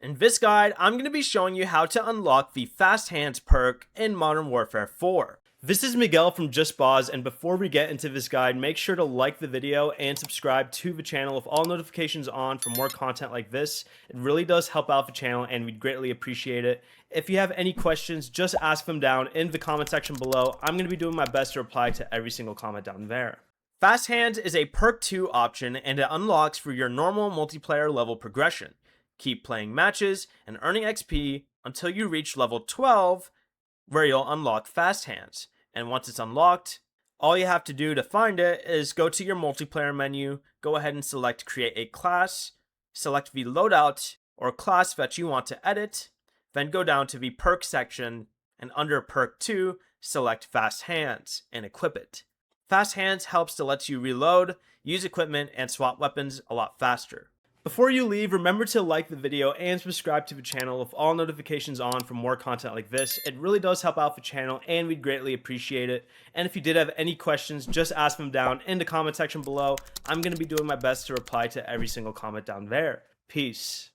In this guide, I'm going to be showing you how to unlock the Fast Hands perk in Modern Warfare 4. This is Miguel from Just Boz, and before we get into this guide, make sure to like the video and subscribe to the channel with all notifications on for more content like this. It really does help out the channel and we'd greatly appreciate it. If you have any questions, just ask them down in the comment section below. I'm going to be doing my best to reply to every single comment down there. Fast Hands is a perk 2 option and it unlocks for your normal multiplayer level progression. Keep playing matches and earning XP until you reach level 12, where you'll unlock Fast Hands. And once it's unlocked, all you have to do to find it is go to your multiplayer menu, go ahead and select create a class, select the loadout or class that you want to edit, then go down to the perk section and under perk 2, select Fast Hands and equip it. Fast Hands helps to let you reload, use equipment, and swap weapons a lot faster. Before you leave, remember to like the video and subscribe to the channel with all notifications on for more content like this. It really does help out the channel and we'd greatly appreciate it. And if you did have any questions, just ask them down in the comment section below. I'm going to be doing my best to reply to every single comment down there. Peace.